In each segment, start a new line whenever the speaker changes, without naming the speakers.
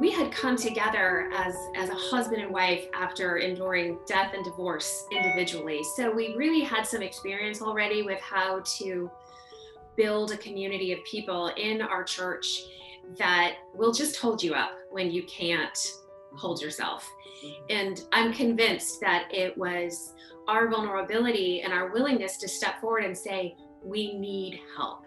we had come together as a husband and wife after enduring death and divorce individually. So we really had some experience already with how to build a community of people in our church that will just hold you up when you can't hold yourself. And I'm convinced that it was our vulnerability and our willingness to step forward and say, we need help.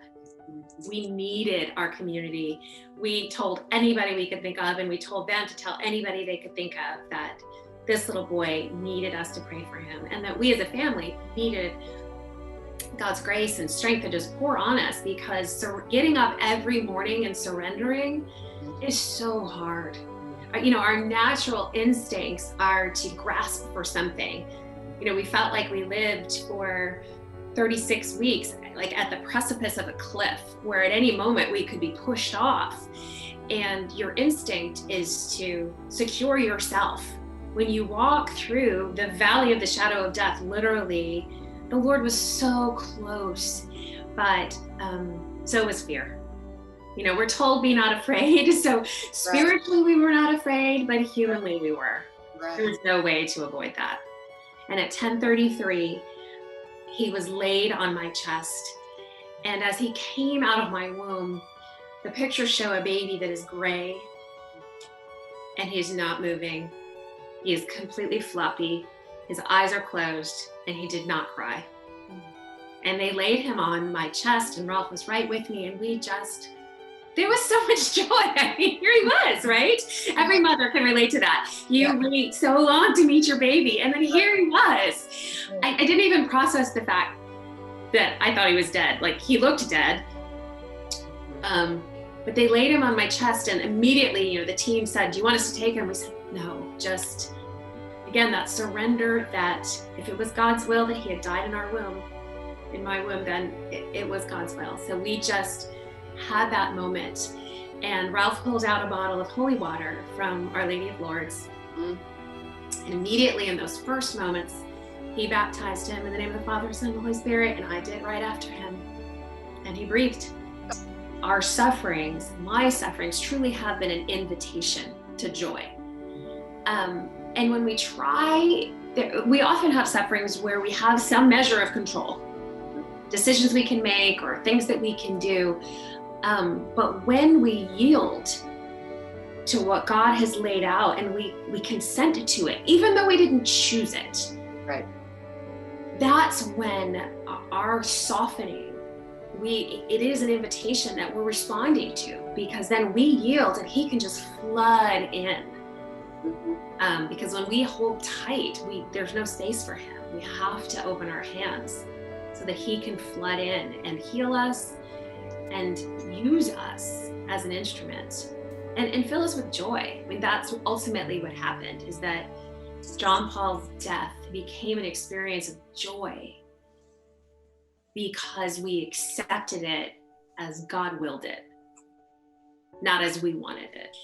We needed our community. We told anybody we could think of, and we told them to tell anybody they could think of, that this little boy needed us to pray for him, and that we as a family needed God's grace and strength to just pour on us, because getting up every morning and surrendering is so hard. You know, our natural instincts are to grasp for something. You know, we felt like we lived for 36 weeks, like at the precipice of a cliff, where at any moment we could be pushed off. And your instinct is to secure yourself. When you walk through the valley of the shadow of death, literally, the Lord was so close, but so was fear. You know, we're told be not afraid. So spiritually we were not afraid, but humanly we were. There was no way to avoid that. And at 10:33, he was laid on my chest. And as he came out of my womb, the pictures show a baby that is gray and he's not moving. He is completely floppy. His eyes are closed, and he did not cry. And they laid him on my chest, and Ralph was right with me, and there was so much joy. I mean, here he was, right? Every mother can relate to that. You wait so long to meet your baby, and then here he was. I didn't even process the fact that I thought he was dead. Like, he looked dead. But they laid him on my chest, and immediately, you know, the team said, do you want us to take him? We said, no, just, again, that surrender, that if it was God's will that he had died in my womb, then it was God's will. So we just had that moment. And Ralph pulled out a bottle of holy water from Our Lady of Lourdes. And immediately in those first moments, he baptized him in the name of the Father, Son, and Holy Spirit, and I did right after him. And he breathed. Our sufferings, my sufferings, truly have been an invitation to joy. And when we try, we often have sufferings where we have some measure of control, decisions we can make or things that we can do. But when we yield to what God has laid out and we consent to it, even though we didn't choose it,
right?
That's when our softening, it is an invitation that we're responding to, because then we yield and he can just flood in. Because when we hold tight, there's no space for him. We have to open our hands so that he can flood in and heal us and use us as an instrument and fill us with joy. I mean, that's ultimately what happened, is that John Paul's death became an experience of joy because we accepted it as God willed it, not as we wanted it.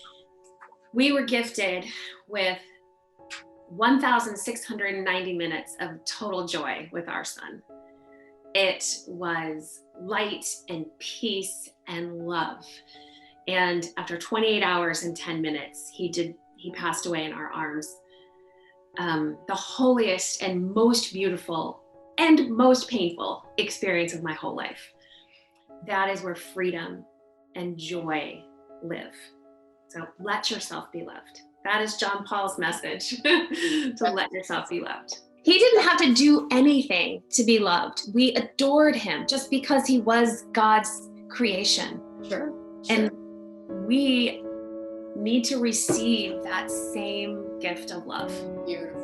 We were gifted with 1,690 minutes of total joy with our son. It was light and peace and love. And after 28 hours and 10 minutes, he passed away in our arms. The holiest and most beautiful and most painful experience of my whole life. That is where freedom and joy live. So let yourself be loved. That is John Paul's message, to let yourself be loved. He didn't have to do anything to be loved. We adored him just because he was God's creation.
Sure.
And we need to receive that same gift of love.
Beautiful.